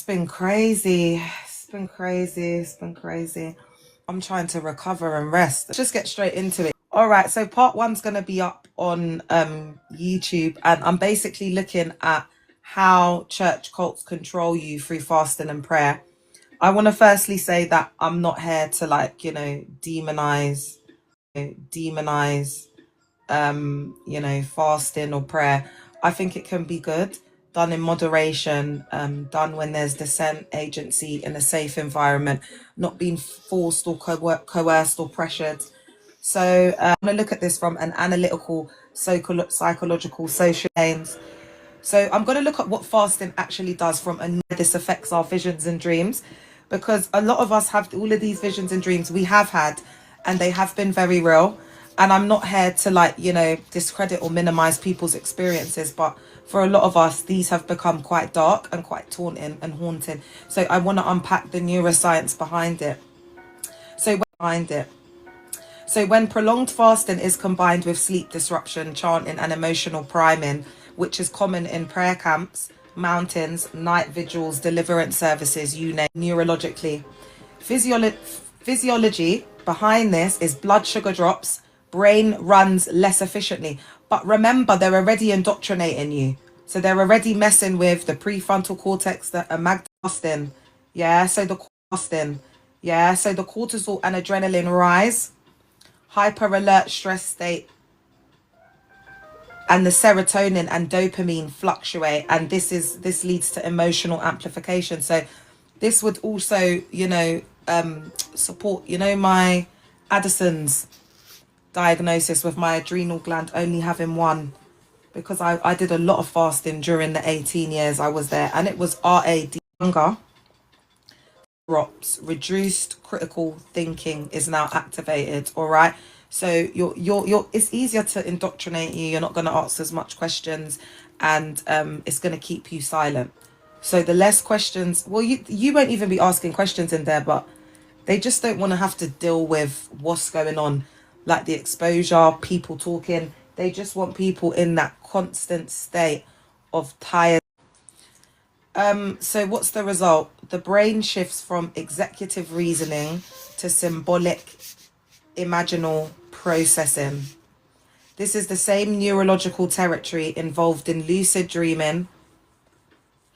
been crazy. It's been crazy. It's been crazy. I'm trying to recover and rest. Let's just get straight into it. All right, so part one's going to be up on YouTube, and I'm basically looking at how church cults control you through fasting and prayer. I want to firstly say that I'm not here to, like, you know, demonize fasting or prayer. I think it can be good, done in moderation, done when there's dissent, agency, in a safe environment, not being forced or coerced or pressured. So I'm going to look at this from an analytical, psychological, social aims. So I'm going to look at what fasting actually does from this affects our visions and dreams, because a lot of us have all of these visions and dreams we have had, and they have been very real. And I'm not here to, like, you know, discredit or minimize people's experiences, but for a lot of us, these have become quite dark and quite taunting and haunting. So I want to unpack the neuroscience behind it. So when prolonged fasting is combined with sleep disruption, chanting, and emotional priming, which is common in prayer camps, mountains, night vigils, deliverance services, you name, neurologically. Physiology behind this is blood sugar drops, brain runs less efficiently. But remember, they're already indoctrinating you. So they're already messing with the prefrontal cortex, the amygdala. Yeah, so the cortisol and adrenaline rise, hyper alert stress state, and the serotonin and dopamine fluctuate, and this leads to emotional amplification. So this would also, you know, support, you know, my Addison's diagnosis with my adrenal gland only having one, because I did a lot of fasting during the 18 years I was there, and it was RAD. Hunger drops, reduced critical thinking is now activated. All right, so you're it's easier to indoctrinate you. You're not going to ask as much questions, and it's going to keep you silent. So the less questions, well, you won't even be asking questions in there, but they just don't want to have to deal with what's going on, like the exposure, people talking. They just want people in that constant state of tired. So what's the result? The brain shifts from executive reasoning to symbolic imaginal processing. This is the same neurological territory involved in lucid dreaming,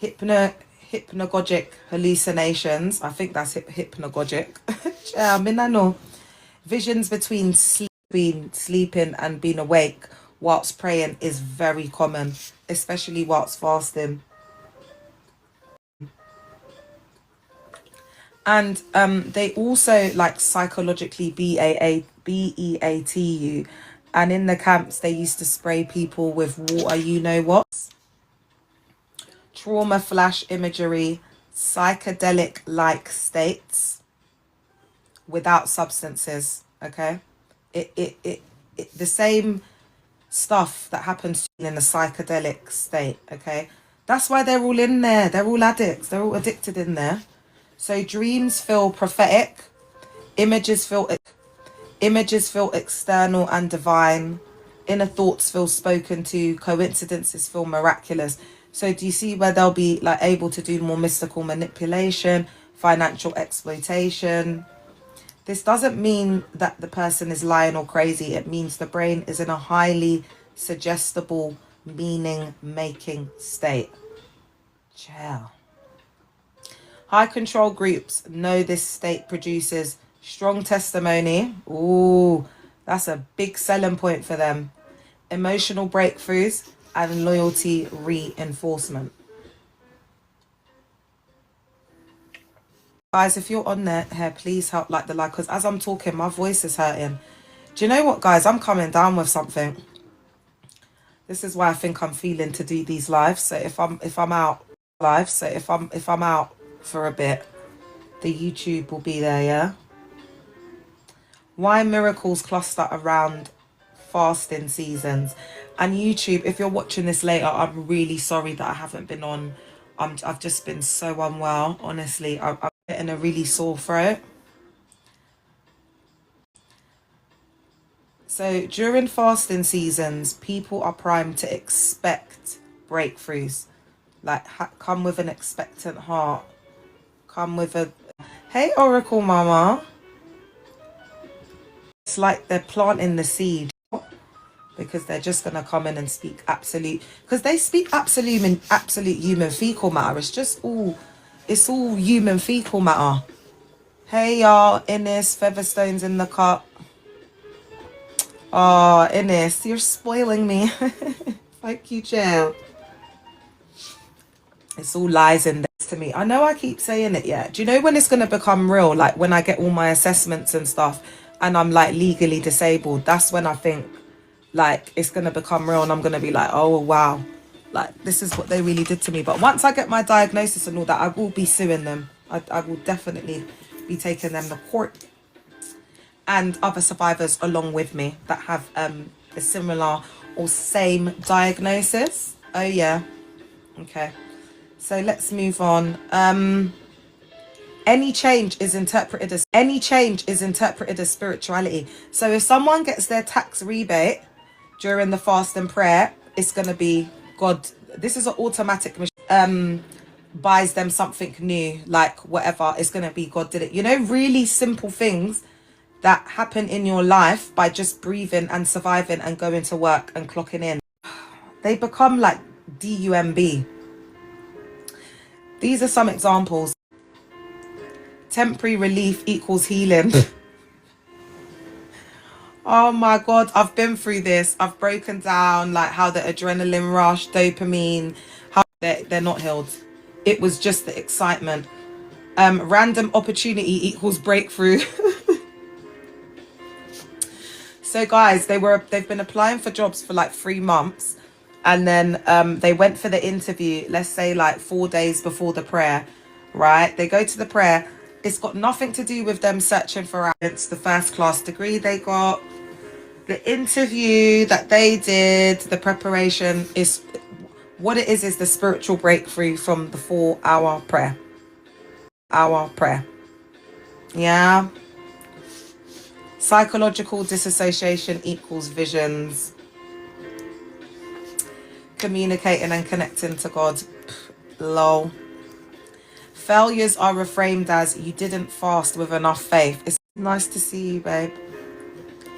hypnagogic hallucinations. I think that's hypnagogic. Yeah, I mean, I know. Visions between sleeping and being awake whilst praying is very common, especially whilst fasting. And they also, like, psychologically BEAT you. And in the camps, they used to spray people with water, you know what? Trauma flash imagery, psychedelic-like states without substances, okay? It the same stuff that happens in the psychedelic state, okay? That's why they're all in there. They're all addicts. They're all addicted in there. So dreams feel prophetic, images feel external and divine, inner thoughts feel spoken to, coincidences feel miraculous. So do you see where they'll be, like, able to do more mystical manipulation, financial exploitation? This doesn't mean that the person is lying or crazy. It means the brain is in a highly suggestible, meaning-making state. Chill. High control groups know this state produces strong testimony. Ooh, that's a big selling point for them. Emotional breakthroughs and loyalty reinforcement. Guys, if you're on there, please help like the like, because as I'm talking, my voice is hurting. Do you know what, guys? I'm coming down with something. This is why I think I'm feeling to do these lives. So if I'm out for a bit, the YouTube will be there, yeah? Why miracles cluster around fasting seasons. And YouTube, if you're watching this later, I'm really sorry that I haven't been on. I've just been so unwell, honestly. I'm getting a really sore throat. So during fasting seasons, people are primed to expect breakthroughs, like come with an expectant heart. come with a, hey, Oracle Mama. It's like they're planting the seed, because they're just going to come in and speak absolute, because they speak absolute human fecal matter. It's all human fecal matter. Hey y'all, Innes, Featherstone's in the cup. Oh, Innes, you're spoiling me. Thank you, Jill. It's all lies in this to me. I know I keep saying it, yeah. Do you know when it's going to become real? Like when I get all my assessments and stuff and I'm like legally disabled, that's when I think like it's going to become real and I'm going to be like, oh, wow. Like this is what they really did to me. But once I get my diagnosis and all that, I will be suing them. I will definitely be taking them to court, and other survivors along with me that have a similar or same diagnosis. Oh, yeah. Okay. So let's move on. Any change is interpreted as spirituality. So if someone gets their tax rebate during the fast and prayer, it's going to be God. This is an automatic buys them something new, like whatever. It's going to be God did it. You know, really simple things that happen in your life by just breathing and surviving and going to work and clocking in. They become like DUMB. These are some examples. Temporary relief equals healing. Oh my God, I've been through this. I've broken down like how the adrenaline rush, dopamine, how they're not healed. It was just the excitement. Random opportunity equals breakthrough. So guys, they've been applying for jobs for like 3 months. And then they went for the interview, let's say like 4 days before the prayer, right? They go to the prayer. It's got nothing to do with them searching for it's the first class degree they got. The interview that they did, the preparation is what it is the spiritual breakthrough from the 4-hour prayer. Yeah. Psychological disassociation equals visions. Communicating and connecting to God. Lol. Failures are reframed as you didn't fast with enough faith. It's nice to see you, babe.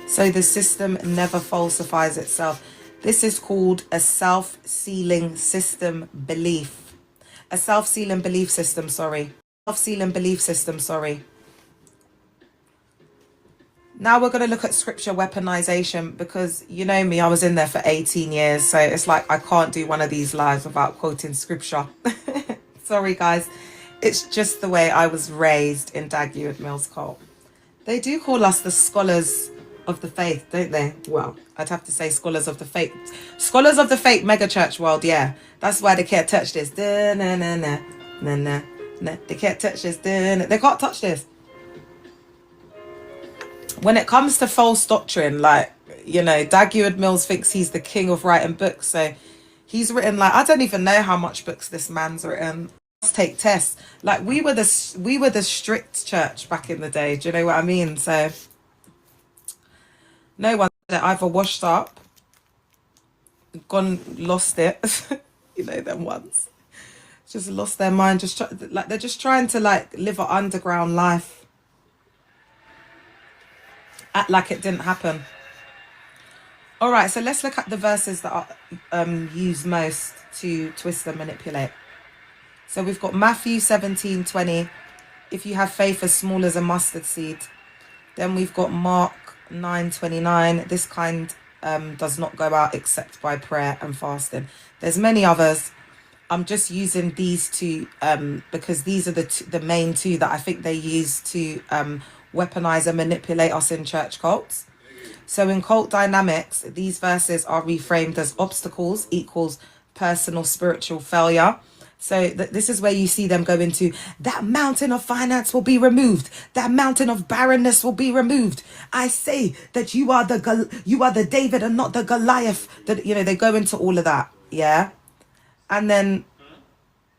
So the system never falsifies itself. This is called a self-sealing system belief. A self-sealing belief system, sorry. Self-sealing belief system, sorry. Now we're going to look at scripture weaponization, because you know me, I was in there for 18 years. So it's like I can't do one of these lives without quoting scripture. Sorry, guys. It's just the way I was raised in Dag Heward Mills Cult. They do call us the scholars of the faith, don't they? Well, I'd have to say scholars of the faith. Scholars of the faith megachurch world, yeah. That's why they can't touch this. They can't touch this. They can't touch this. When it comes to false doctrine, like, you know, Dag Heward Mills thinks he's the king of writing books. So he's written like, I don't even know how much books this man's written. Let's take tests. Like we were the strict church back in the day. Do you know what I mean? So no one either washed up, lost it. You know them ones. Just lost their mind. They're just trying to like live an underground life. Act like it didn't happen. All right, so let's look at the verses that are used most to twist and manipulate. So we've got Matthew 17:20. If you have faith as small as a mustard seed. Then we've got Mark 9:29. This kind does not go out except by prayer and fasting. There's many others. I'm just using these two because these are the main two that I think they use to weaponize and manipulate us in church cults. So in cult dynamics, these verses are reframed as obstacles equals personal spiritual failure. So this is where you see them go into that mountain of finance will be removed. That mountain of barrenness will be removed. I say that you are the David and not the Goliath. That, you know, they go into all of that. Yeah. And then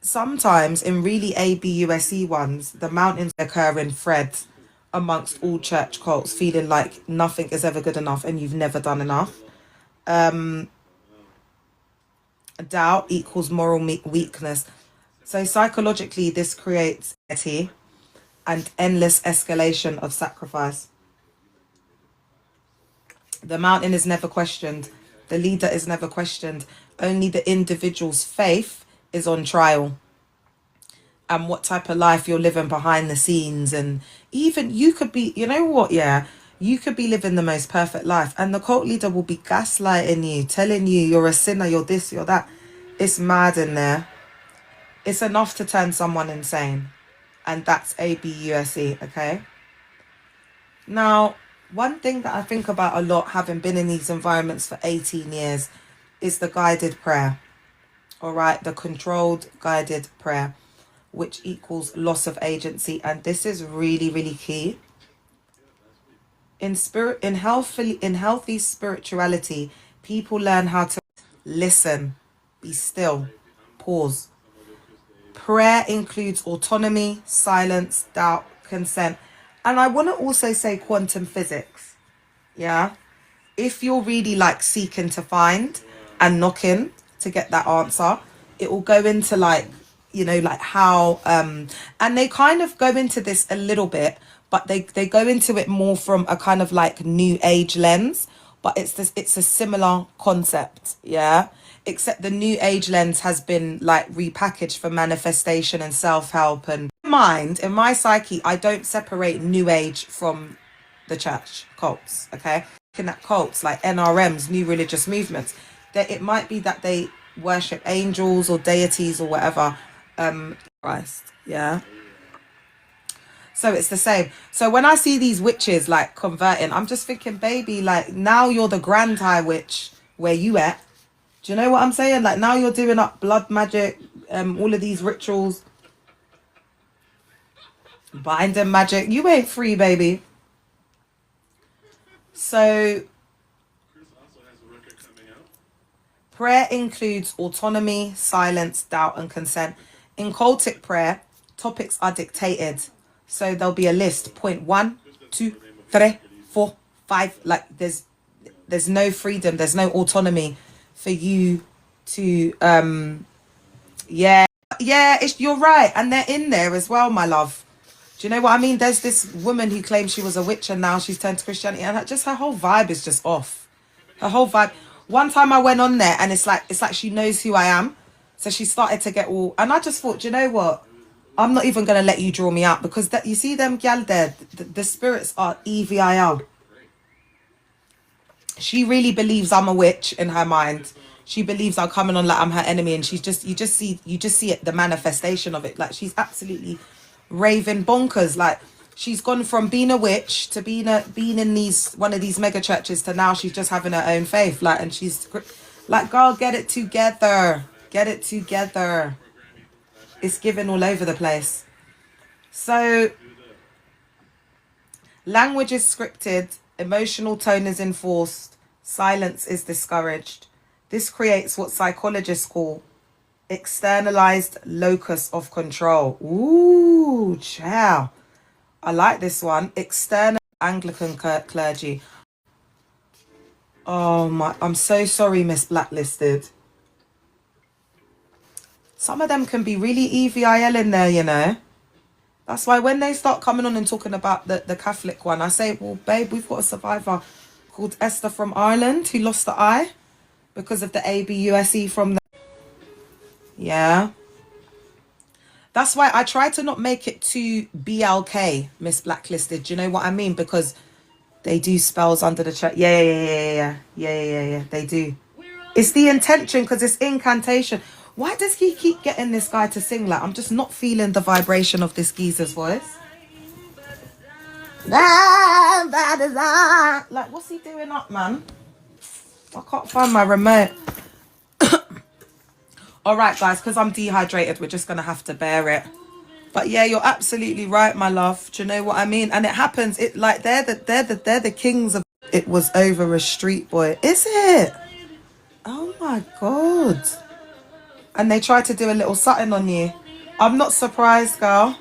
sometimes in really ABUSE ones, the mountains occur in threads amongst all church cults, feeling like nothing is ever good enough and you've never done enough. Doubt equals moral weakness. So psychologically, this creates anxiety and endless escalation of sacrifice. The mountain is never questioned. The leader is never questioned. Only the individual's faith is on trial. And what type of life you're living behind the scenes. And even you could be, you know what, yeah, you could be living the most perfect life, and the cult leader will be gaslighting you, telling you you're a sinner, you're this, you're that. It's mad in there. It's enough to turn someone insane. And that's ABUSE, okay? Now, one thing that I think about a lot, having been in these environments for 18 years, is the guided prayer. All right, the controlled guided prayer, which equals loss of agency. And this is really, really key. In healthy spirituality, people learn how to listen, be still, pause. Prayer includes autonomy, silence, doubt, consent. And I want to also say quantum physics. Yeah. If you're really like seeking to find and knocking to get that answer, it will go into like, you know, like how, and they kind of go into this a little bit, but they go into it more from a kind of like new age lens, but it's a similar concept. Yeah. Except the new age lens has been like repackaged for manifestation and self-help. And in my psyche, I don't separate new age from the church cults. Okay. Looking at cults like NRMs, new religious movements, that it might be that they worship angels or deities or whatever, Christ. Yeah. So it's the same. So when I see these witches like converting, I'm just thinking, baby, like now you're the grand high witch where you at. Do you know what I'm saying? Like now you're doing up blood magic, all of these rituals, binding magic. You ain't free, baby. So prayer includes autonomy, silence, doubt, and consent. In cultic prayer, topics are dictated. So there'll be a list. Point 1, 2, 3, 4, 5. Like there's no freedom. There's no autonomy for you to you're right, and they're in there as well, my love. Do you know what I mean? There's this woman who claims she was a witch and now she's turned to Christianity, and her whole vibe is just off. Her whole vibe. One time I went on there and it's like she knows who I am, so she started to get all, and I just thought, do you know what, I'm not even gonna let you draw me out, because that, you see them gal there, the spirits are evil. She really believes I'm a witch in her mind. She believes I'm coming on like I'm her enemy, and she's just you just see it, the manifestation of it. Like she's absolutely raving bonkers. Like she's gone from being a witch to being in one of these mega churches to now she's just having her own faith. Like, and she's like, girl, get it together. Get it together. It's given all over the place. So language is scripted, emotional tone is enforced, silence is discouraged. This creates what psychologists call externalized locus of control. Ooh, chow. I like this one. External Anglican clergy. Oh my, I'm so sorry, Miss Blacklisted. Some of them can be really EVIL in there, you know. That's why when they start coming on and talking about the Catholic one, I say, well, babe, we've got a survivor called Esther from Ireland who lost the eye because of the ABUSE from the... Yeah. That's why I try to not make it too BLK, Miss Blacklisted. Do you know what I mean? Because they do spells under the church. Yeah. They do. It's the intention, because it's incantation. Why does he keep getting this guy to sing? Like, I'm just not feeling the vibration of this geezer's voice. Like, what's he doing up, man? I can't find my remote. All right, guys, because I'm dehydrated, we're just going to have to bear it. But yeah, you're absolutely right, my love. Do you know what I mean? And it happens. It like they're the kings of... It was over a street boy. Is it? Oh my God. And they try to do a little something on you. I'm not surprised, girl.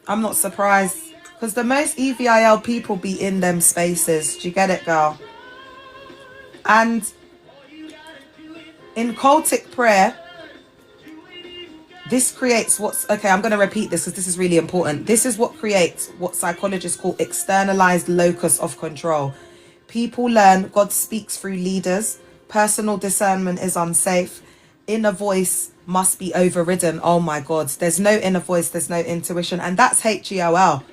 I'm not surprised. Because the most EVIL people be in them spaces. Do you get it, girl? And in cultic prayer, This creates what's, okay, I'm going to repeat this because this is really important. This is what creates what psychologists call externalized locus of control. People learn God speaks through leaders. Personal discernment is unsafe. Inner voice must be overridden. Oh my God. There's no inner voice. There's no intuition. And that's HEOL.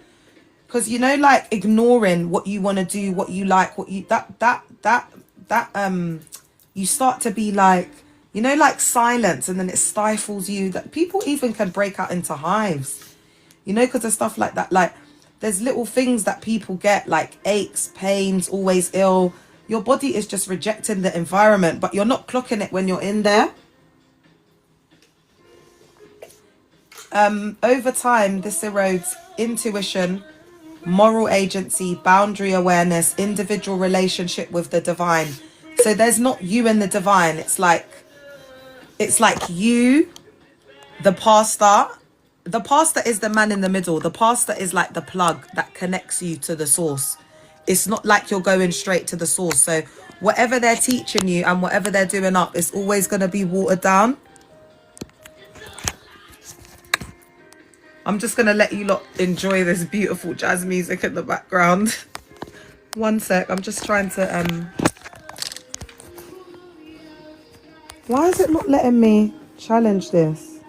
Because, you know, like ignoring what you want to do, what you like, what you, you start to be like, you know, like silence, and then it stifles you. That people even can break out into hives, you know, because of stuff like that. Like there's little things that people get, like aches, pains, always ill. Your body is just rejecting the environment, but you're not clocking it when you're in there. Over time, this erodes intuition, moral agency, boundary awareness, individual relationship with the divine. So there's not you and the divine. It's like you, the pastor. The pastor is the man in the middle. The pastor is like the plug that connects you to the source. It's not like you're going straight to the source. So whatever they're teaching you and whatever they're doing up, it's always going to be watered down. I'm just going to let you lot enjoy this beautiful jazz music in the background. One sec. I'm just trying to... Why is it not letting me challenge this?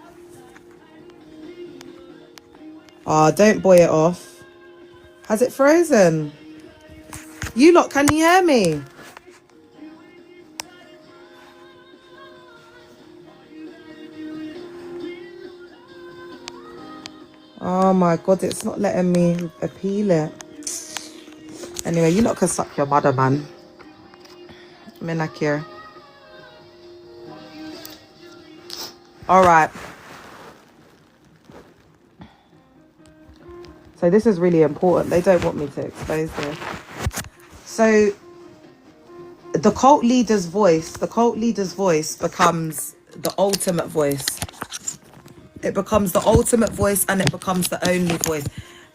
Oh, don't buoy it off. Has it frozen? You lot, can you hear me? Oh my God, it's not letting me appeal it. Anyway, you lot can suck your mother, man. I'm in here. All right. So this is really important. They don't want me to expose this. So the cult leader's voice becomes the ultimate voice. It becomes the ultimate voice, and it becomes the only voice.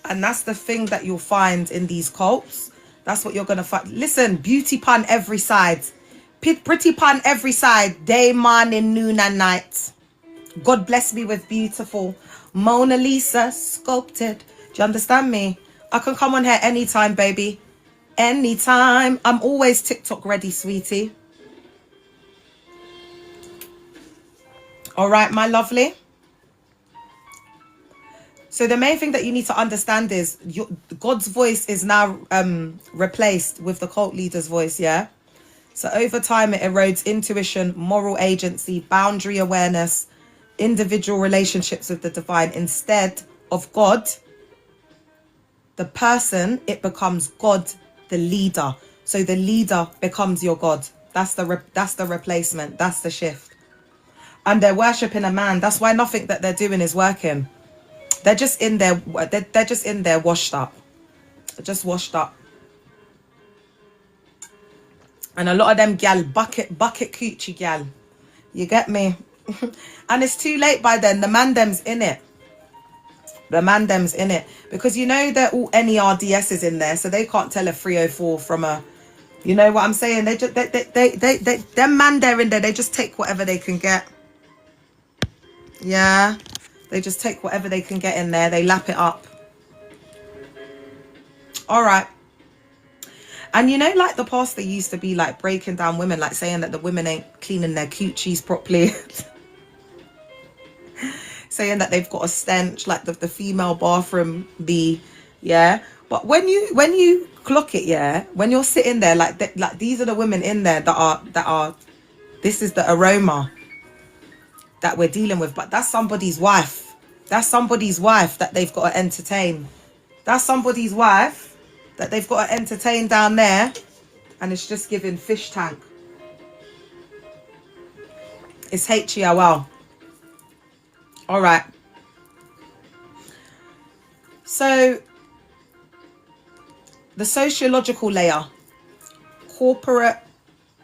And that's the thing that you'll find in these cults. That's what you're going to find. Listen, beauty pun every side. Pretty pun every side. Day, morning, noon and night. God bless me with beautiful Mona Lisa sculpted. Do you understand me? I can come on here anytime, baby. Anytime. I'm always TikTok ready, sweetie. All right, my lovely. So the main thing that you need to understand is God's voice is now replaced with the cult leader's voice, yeah? So over time, it erodes intuition, moral agency, boundary awareness, individual relationships with the divine. Instead of God, the person, it becomes God, the leader. So the leader becomes your God. That's the replacement. That's the shift. And they're worshipping a man. That's why nothing that they're doing is working. They're just in there. They're just in there washed up. Just washed up. And a lot of them gal, bucket coochie gal. You get me? And it's too late by then. The man them's in it. The man them's in it. Because you know they're all NERDSs in there. So they can't tell a 304 from a... You know what I'm saying? They just... Them man they're in there. They just take whatever they can get. Yeah. They just take whatever they can get in there. They lap it up. All right. And you know, like the pastor used to be like breaking down women, like saying that the women ain't cleaning their coochies properly. Saying that they've got a stench, like the female bathroom be, yeah. But when you clock it, yeah, when you're sitting there, like these are the women in there that are, this is the aroma that we're dealing with. But that's somebody's wife. That's somebody's wife that they've got to entertain. That's somebody's wife that they've got to entertain down there, and it's just giving fish tank. It's HEOL. All right. So the sociological layer, corporate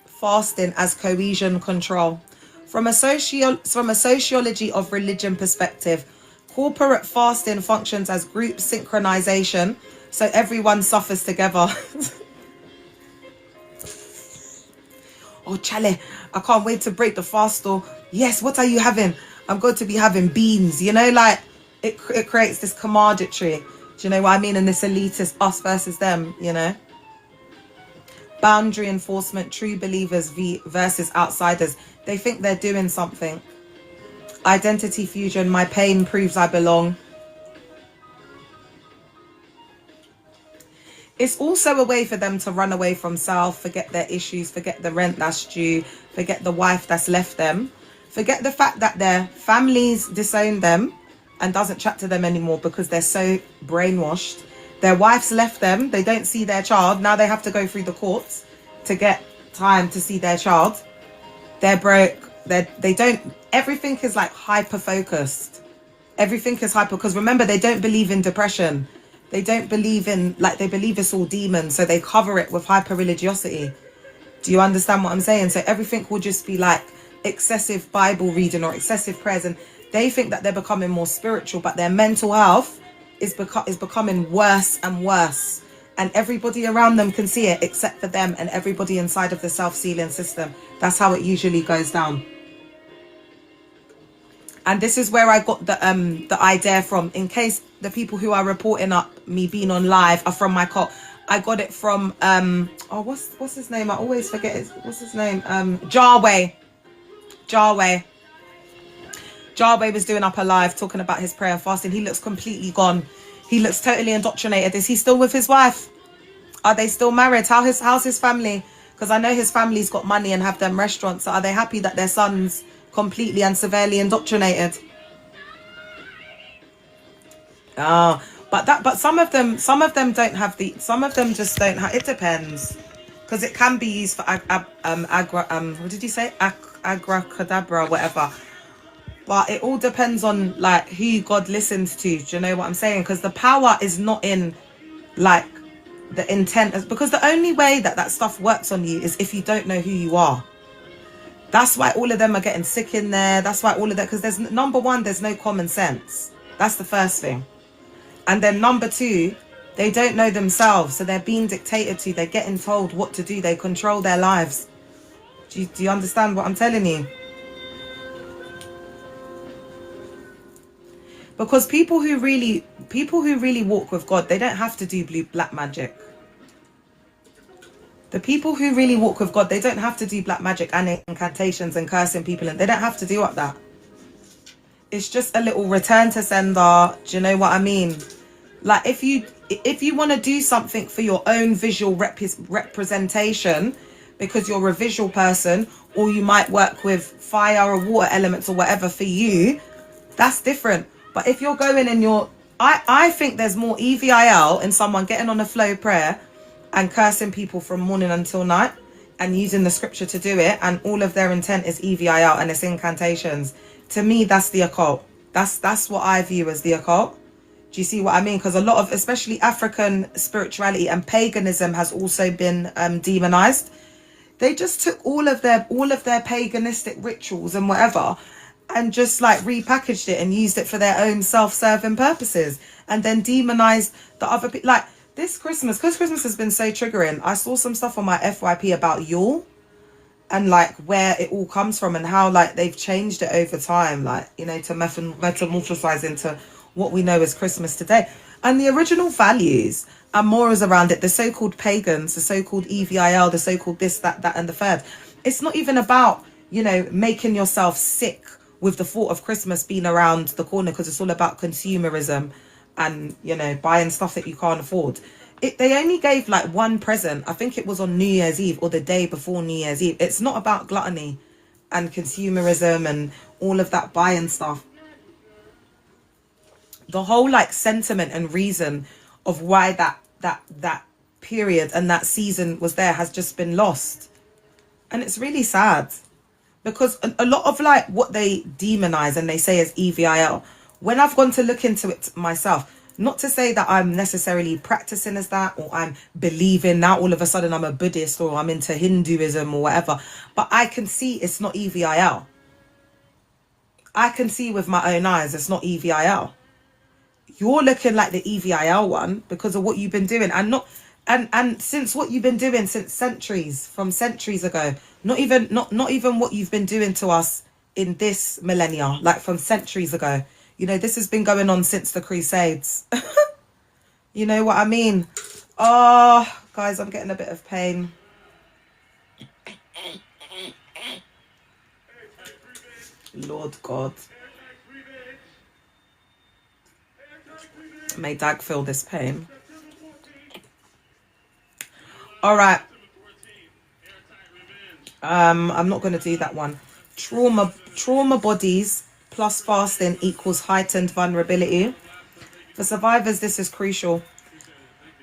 fasting as cohesion control. From a sociology of religion perspective, corporate fasting functions as group synchronization, so everyone suffers together. Oh, Chale, I can't wait to break the fast. Or yes, what are you having? I'm going to be having beans, you know, like it creates this camaraderie. Do you know what I mean? And this elitist us versus them, you know. Boundary enforcement, true believers versus outsiders. They think they're doing something. Identity fusion, my pain proves I belong. It's also a way for them to run away from self, forget their issues, forget the rent that's due, forget the wife that's left them, forget the fact that their families disown them and doesn't chat to them anymore because they're so brainwashed. Their wives left them, they don't see their child, now they have to go through the courts to get time to see their child. They're broke, they don't, everything is like hyper focused. Everything is hyper, because remember, they don't believe in depression. They don't believe in, like, they believe it's all demons, so they cover it with hyper religiosity. Do you understand what I'm saying? So everything will just be like excessive Bible reading or excessive prayers, and they think that they're becoming more spiritual, but their mental health is becoming worse and worse, and everybody around them can see it except for them and everybody inside of the self-sealing system. That's how it usually goes down. And this is where I got the idea from, in case the people who are reporting up me being on live are from my cult. I got it from oh, what's his name? I always forget what's his name? Jarway was doing up a live talking about his prayer and fasting. He looks completely gone. He looks totally indoctrinated. Is he still with his wife? Are they still married? How's his family? Because I know his family's got money and have them restaurants. So are they happy that their son's completely and severely indoctrinated? But some of them don't have the, some of them just don't have, it depends, because it can be used for what did you say, abracadabra, whatever. But it all depends on like who God listens to. Do you know what I'm saying? Because the power is not in like the intent, because the only way that stuff works on you is if you don't know who you are. That's why all of them are getting sick in there. That's why all of that, because there's, number one, there's no common sense. That's the first thing. And then number two, they don't know themselves. So they're being dictated to. They're getting told what to do. They control their lives. Do you understand what I'm telling you? Because people who really walk with God, they don't have to do black magic. The people who really walk with God, they don't have to do black magic and incantations and cursing people, and they don't have to do up that. It's just a little return to sender. Do you know what I mean? Like if you want to do something for your own visual representation, because you're a visual person, or you might work with fire or water elements or whatever for you, that's different. But if you're going and I think there's more EVIL in someone getting on a flow prayer and cursing people from morning until night and using the scripture to do it, and all of their intent is EVIL and it's incantations. To me, that's the occult. That's what I view as the occult. Do you see what I mean? Because a lot of, especially African spirituality and paganism, has also been demonized. They just took all of their paganistic rituals and whatever, and just like repackaged it and used it for their own self-serving purposes, and then demonized the other people. Like this Christmas, because Christmas has been so triggering, I saw some stuff on my FYP about Yule and like where it all comes from and how like they've changed it over time, like, you know, to metamorphosize into what we know as Christmas today. And the original values and morals around it, the so-called pagans, the so-called EVIL, the so-called this, that, and the third. It's not even about, you know, making yourself sick with the thought of Christmas being around the corner, because it's all about consumerism and, you know, buying stuff that you can't afford. They only gave like one present. I think it was on New Year's Eve or the day before New Year's Eve. It's not about gluttony and consumerism and all of that buying stuff. The whole like sentiment and reason of why that period and that season was there has just been lost. And it's really sad, because a lot of like what they demonize and they say is EVIL, when I've gone to look into it myself, not to say that I'm necessarily practicing as that, or I'm believing now all of a sudden I'm a Buddhist or I'm into Hinduism or whatever, but I can see it's not EVIL. I can see with my own eyes it's not EVIL. You're looking like the EVIL one because of what you've been doing, and not and since what you've been doing since centuries ago. Not even what you've been doing to us in this millennia, like from centuries ago. You know, this has been going on since the Crusades. You know what I mean? Oh, guys, I'm getting a bit of pain. Lord God. May Dag feel this pain. All right. I'm not going to do that one. Trauma bodies plus fasting equals heightened vulnerability. For survivors, this is crucial.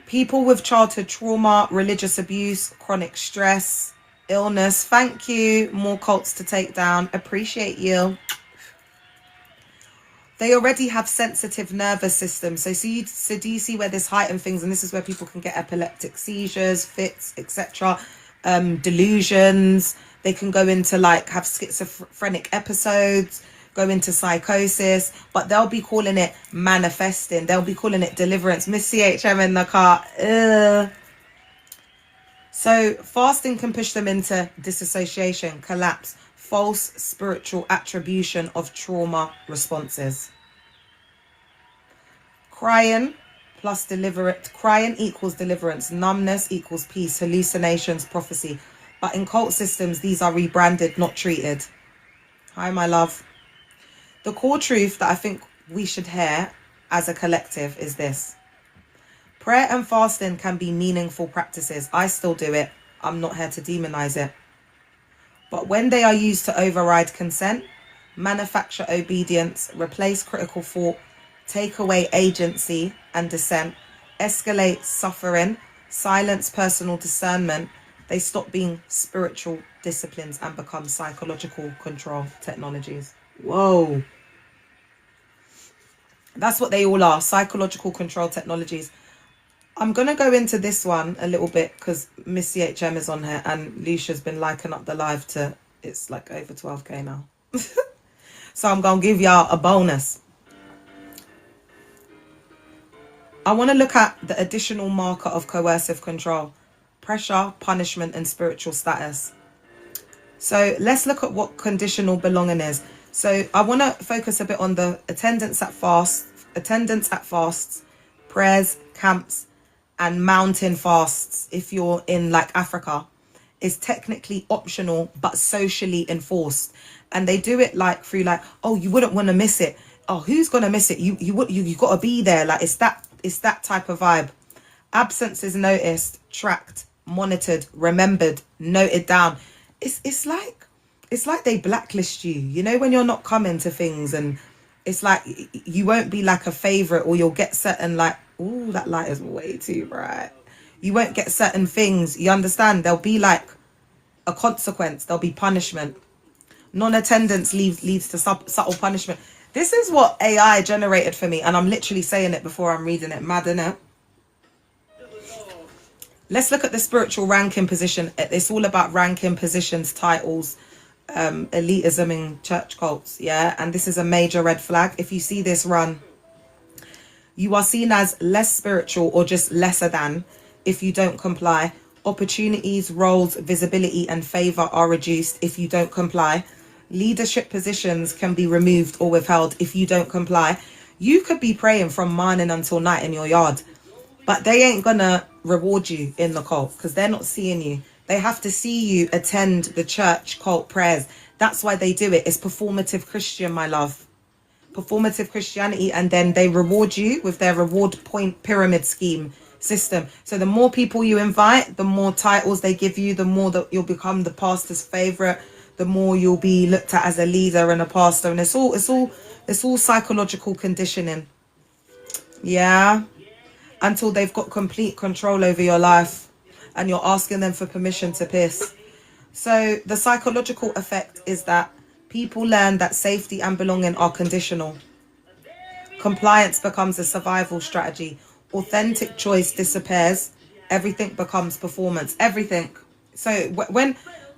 People with childhood trauma, religious abuse, chronic stress, illness. Thank you. More cults to take down. Appreciate you. They already have sensitive nervous systems. So do you see where this heightened things, and this is where people can get epileptic seizures, fits, etc., delusions. They can go into like have schizophrenic episodes, go into psychosis, but they'll be calling it manifesting. They'll be calling it deliverance. Miss CHM in the car. So fasting can push them into disassociation, collapse, false spiritual attribution of trauma responses. Crying plus crying equals deliverance, numbness equals peace, hallucinations, prophecy. But in cult systems, these are rebranded, not treated. Hi, my love. The core truth that I think we should hear as a collective is this. Prayer and fasting can be meaningful practices. I still do it. I'm not here to demonize it. But when they are used to override consent, manufacture obedience, replace critical thought, take away agency and dissent, escalate suffering, silence personal discernment, they stop being spiritual disciplines and become psychological control technologies. Whoa. That's what they all are, psychological control technologies. I'm going to go into this one a little bit because Miss CHM is on here and Lucia's been liking up the live to, it's like over 12k now. So I'm going to give y'all a bonus. I want to look at the additional marker of coercive control. Pressure, punishment, and spiritual status. So let's look at what conditional belonging is. So I want to focus a bit on the attendance at fasts, prayers, camps, and mountain fasts. If you're in like Africa, is technically optional but socially enforced, and they do it like through like, oh, you wouldn't want to miss it. Oh, who's gonna miss it? You got to be there. Like it's that type of vibe. Absence is noticed, tracked, monitored, remembered, noted down. It's like they blacklist you, you know, when you're not coming to things, and it's like you won't be like a favorite, or you'll get certain like, ooh, that light is way too bright. You won't get certain things, you understand? There'll be like a consequence, there'll be punishment. Non-attendance leads to subtle punishment. This is what AI generated for me, and I'm literally saying it before I'm reading it. Mad, innit? Let's look at the spiritual ranking position. It's all about ranking positions, titles, elitism in church cults, yeah? And this is a major red flag. If you see this, run. You are seen as less spiritual or just lesser than if you don't comply. Opportunities, roles, visibility, and favor are reduced if you don't comply. Leadership positions can be removed or withheld if you don't comply. You could be praying from morning until night in your yard, but they ain't gonna reward you in the cult because they're not seeing you. They have to see you attend the church cult prayers. That's why they do it. It's performative Christian, my love. Performative Christianity, and then they reward you with their reward point pyramid scheme system. So the more people you invite, the more titles they give you, the more that you'll become the pastor's favorite, the more you'll be looked at as a leader and a pastor. And it's all psychological conditioning. Yeah. Until they've got complete control over your life and you're asking them for permission to piss. So the psychological effect is that people learn that safety and belonging are conditional. Compliance becomes a survival strategy. Authentic choice disappears. Everything becomes performance. Everything. So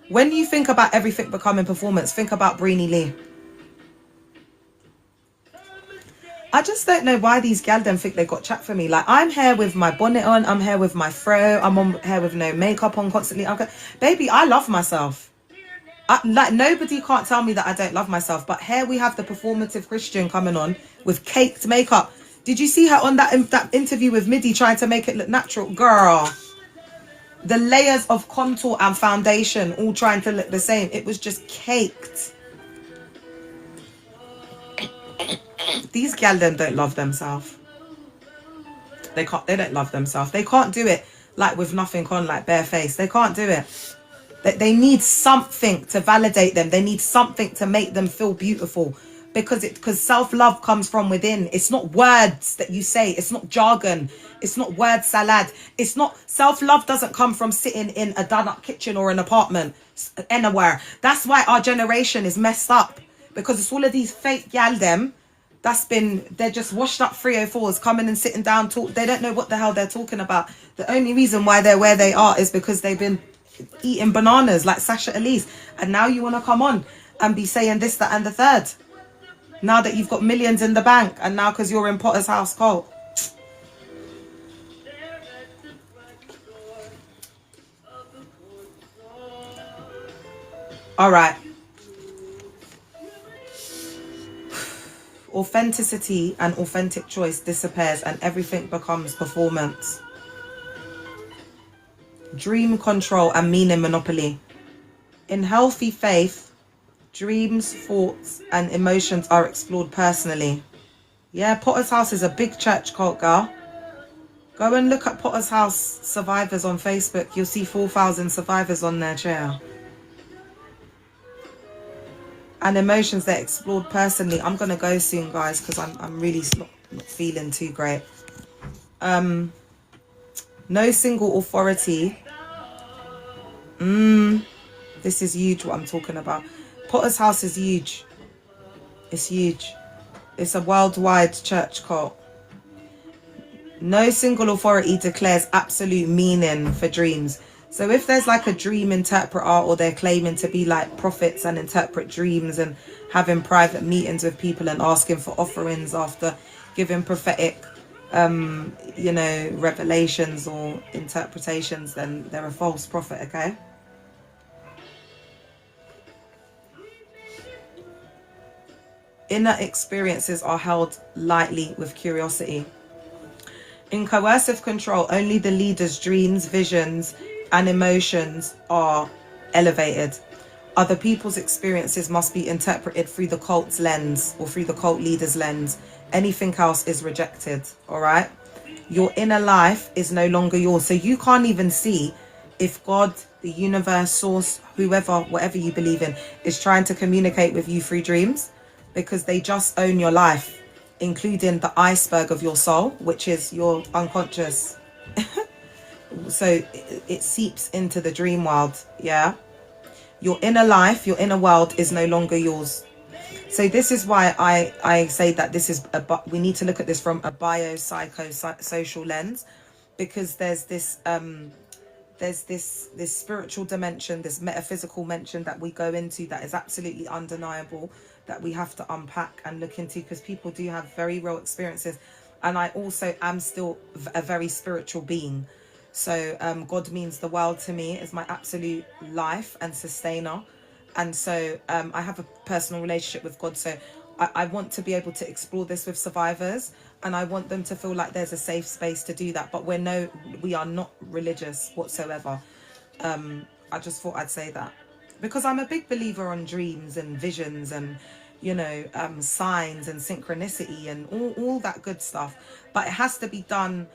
when you think about everything becoming performance, think about Breenie Lee. I just don't know why these gal them think they got chat for me. Like, I'm here with my bonnet on, I'm here with my fro, I'm on here with no makeup on constantly. Baby, I love myself. Like, nobody can't tell me that I don't love myself. But here we have the performative Christian coming on with caked makeup. Did you see her on that interview with Midi trying to make it look natural? Girl, the layers of contour and foundation all trying to look the same. It was just caked. These gal them don't love themselves. They don't love themselves. They can't do it like with nothing on, like bare face. They can't do it. They need something to validate them. They need something to make them feel beautiful, because self-love comes from within. It's not words that you say. It's not jargon. It's not word salad. It's not, self-love doesn't come from sitting in a done up kitchen or an apartment anywhere. That's why our generation is messed up, because it's all of these fake gal them they're just washed up 304s coming and sitting down talk. They don't know what the hell they're talking about. The only reason why they're where they are is because they've been eating bananas like Sasha Elise, and now you want to come on and be saying this, that and the third, now that you've got millions in the bank, and now because you're in Potter's house cult. All right. Authenticity and authentic choice disappears and everything becomes performance. Dream control and meaning monopoly. In healthy faith, dreams, thoughts and emotions are explored personally. Yeah, Potter's House is a big church cult, girl. Go and look at Potter's House survivors on Facebook. You'll see 4,000 survivors on their chair. And emotions they're explored personally. I'm gonna go soon, guys, because I'm really not feeling too great. No single authority. This is huge what I'm talking about. Potter's House is huge. It's huge. It's a worldwide church cult. No single authority declares absolute meaning for dreams. So if there's like a dream interpreter, or they're claiming to be like prophets and interpret dreams and having private meetings with people and asking for offerings after giving prophetic, revelations or interpretations, then they're a false prophet, okay? Inner experiences are held lightly with curiosity. In coercive control, only the leader's dreams, visions, and emotions are elevated. Other people's experiences must be interpreted through the cult's lens or through the cult leader's lens. Anything else is rejected, all right? Your inner life is no longer yours. So you can't even see if God, the universe, source, whoever, whatever you believe in, is trying to communicate with you through dreams, because they just own your life, including the iceberg of your soul, which is your unconscious. So it seeps into the dream world, yeah? Your inner life, your inner world is no longer yours. So this is why I say that this is we need to look at this from a biopsychosocial lens, because there's this spiritual dimension, this metaphysical mention that we go into that is absolutely undeniable, that we have to unpack and look into, because people do have very real experiences. And I also am still a very spiritual being. So God means the world to me, is my absolute life and sustainer. And so I have a personal relationship with God. So I want to be able to explore this with survivors, and I want them to feel like there's a safe space to do that. But we are not religious whatsoever. I just thought I'd say that, because I'm a big believer on dreams and visions and, signs and synchronicity and all that good stuff. But it has to be done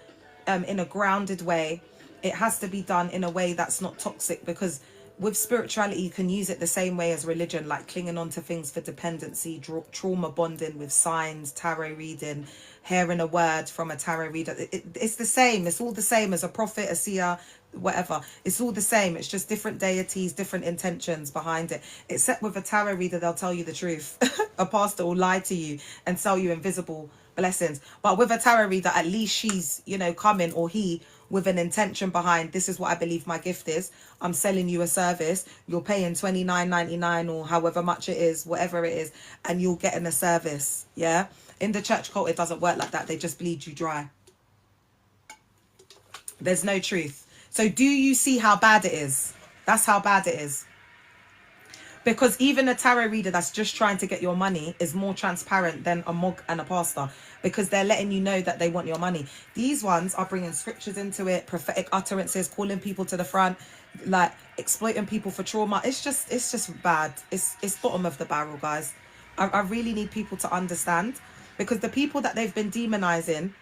in a grounded way. It has to be done in a way that's not toxic, because with spirituality, you can use it the same way as religion, like clinging on to things for dependency, trauma bonding with signs, tarot reading, hearing a word from a tarot reader. It's the same. It's all the same as a prophet, a seer, whatever. It's all the same. It's just different deities, different intentions behind it. Except with a tarot reader, they'll tell you the truth. A pastor will lie to you and sell you invisible blessings. But with a tarot reader, at least she's, coming, or he, with an intention behind, this is what I believe my gift is. I'm selling you a service. You're paying $29.99 or however much it is, whatever it is, and you're getting a service. Yeah. In the church cult, it doesn't work like that. They just bleed you dry. There's no truth. So do you see how bad it is? That's how bad it is. Because even a tarot reader that's just trying to get your money is more transparent than a mog and a pastor, because they're letting you know that they want your money. These ones are bringing scriptures into it, prophetic utterances, calling people to the front, like exploiting people for trauma. It's just bad. It's bottom of the barrel, guys. I really need people to understand, because the people that they've been demonizing,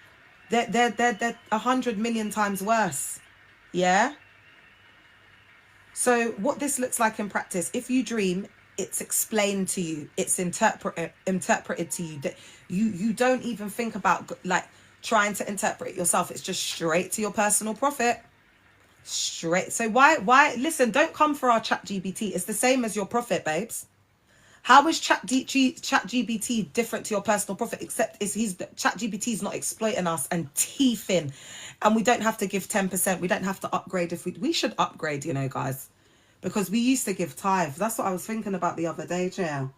they're 100 million times worse. Yeah. So what this looks like in practice, if you dream, it's explained to you, it's interpreted to you, that you don't even think about like trying to interpret it yourself. It's just straight to your personal profit. Straight. So why listen, don't come for our chat GBT. It's the same as your profit, babes. How is chat GBT different to your personal profit? Except chat GBT is not exploiting us and teething, and we don't have to give 10%. We don't have to upgrade. If we should upgrade, you know, guys, because we used to give tithe. That's what I was thinking about the other day, Jill.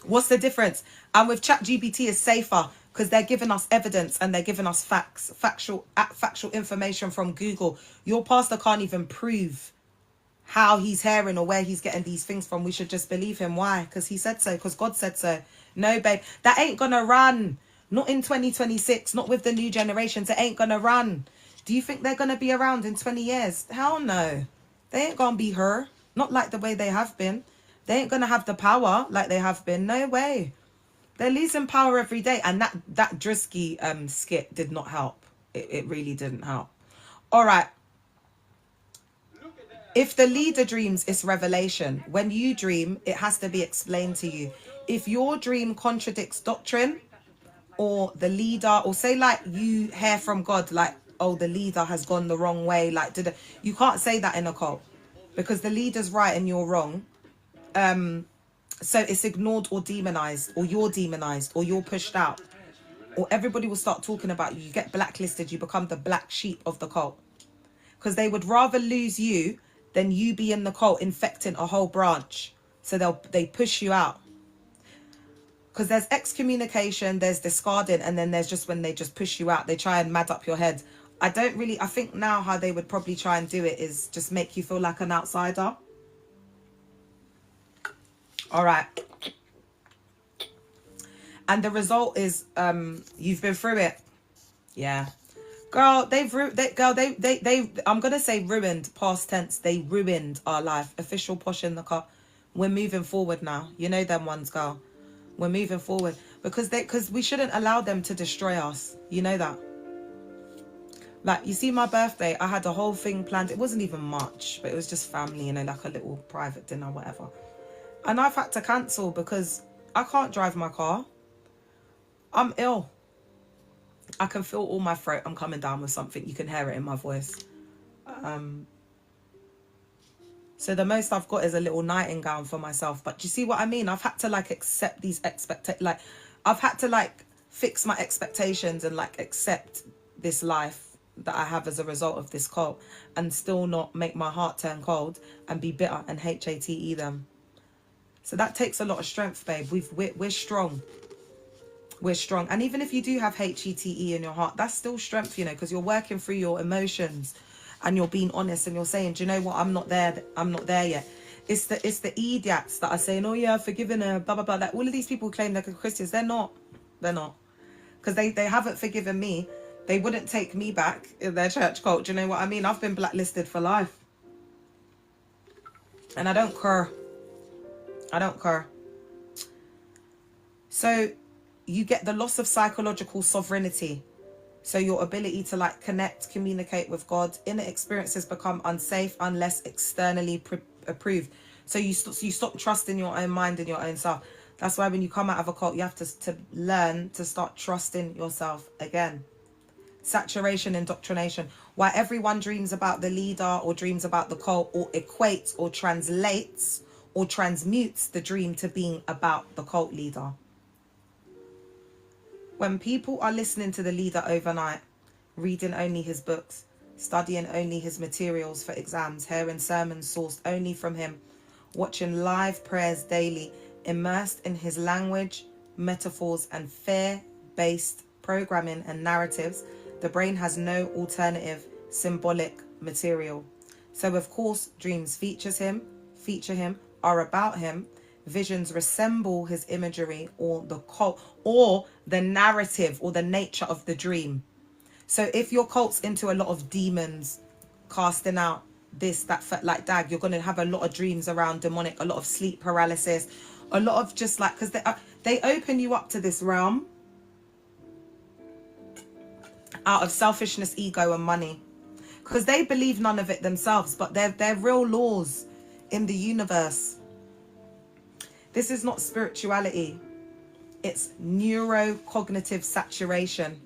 What's the difference? And with chat GBT is safer, because they're giving us evidence and they're giving us factual information from Google. Your pastor can't even prove how he's hearing or where he's getting these things from. We should just believe him. Why? Because he said so, because God said so. No, babe, that ain't gonna run. Not in 2026, not with the new generations. It ain't gonna run. Do you think they're gonna be around in 20 years? Hell no. They ain't gonna be her. Not like the way they have been. They ain't gonna have the power like they have been. No way. They're losing power every day. And that Drisky skit did not help. It really didn't help. All right. If the leader dreams, it's revelation. When you dream, it has to be explained to you. If your dream contradicts doctrine, or the leader, or say like you hear from God, like, oh, the leader has gone the wrong way, like, you can't say that in a cult, because the leader's right and you're wrong. So it's ignored or demonized, or you're demonized, or you're pushed out, or everybody will start talking about you. You get blacklisted. You become the black sheep of the cult, because they would rather lose you than you be in the cult infecting a whole branch. So they push you out, because there's excommunication, there's discarding, and then there's just when they just push you out, they try and mad up your head. I think now how they would probably try and do it is just make you feel like an outsider. All right. And the result is you've been through it. Yeah. Girl, I'm going to say ruined, past tense. They ruined our life. Official posh in the car. We're moving forward now. You know them ones, girl. We're moving forward, because we shouldn't allow them to destroy us. You know that. Like, you see, my birthday, I had a whole thing planned. It wasn't even much, but it was just family, you know, like a little private dinner, whatever. And I've had to cancel because I can't drive my car. I'm ill. I can feel all my throat. I'm coming down with something. You can hear it in my voice. So the most I've got is a little nightingale for myself. But do you see what I mean? I've had to like accept these like I've had to like fix my expectations and like accept this life that I have as a result of this cult, and still not make my heart turn cold and be bitter and hate them. So that takes a lot of strength, babe. We're strong. We're strong. And even if you do have hate in your heart, that's still strength, you know, because you're working through your emotions and you're being honest and you're saying, do you know what? I'm not there. I'm not there yet. It's the idiots that are saying, oh yeah, I've forgiven her, blah, blah, blah. Like, all of these people claim they're Christians. They're not. They're not. Because they haven't forgiven me. They wouldn't take me back in their church cult. Do you know what I mean? I've been blacklisted for life. And I don't care. I don't care. So you get the loss of psychological sovereignty. So your ability to like connect, communicate with God, inner experiences become unsafe unless externally approved. So you stop trusting your own mind and your own self. That's why when you come out of a cult, you have to learn to start trusting yourself again. Saturation, indoctrination. Why everyone dreams about the leader or dreams about the cult, or equates or translates or transmutes the dream to being about the cult leader. When people are listening to the leader overnight, reading only his books, studying only his materials for exams, hearing sermons sourced only from him, watching live prayers daily, immersed in his language, metaphors, and fear-based programming and narratives, the brain has no alternative symbolic material. So of course, dreams features him, feature him, are about him. Visions resemble his imagery or the cult or the narrative or the nature of the dream. So if your cult's into a lot of demons, casting out this, that, like dag, you're going to have a lot of dreams around demonic, a lot of sleep paralysis, a lot of just like, because they open you up to this realm out of selfishness, ego and money, because they believe none of it themselves, but they're real laws in the universe. This is not spirituality, it's neurocognitive saturation.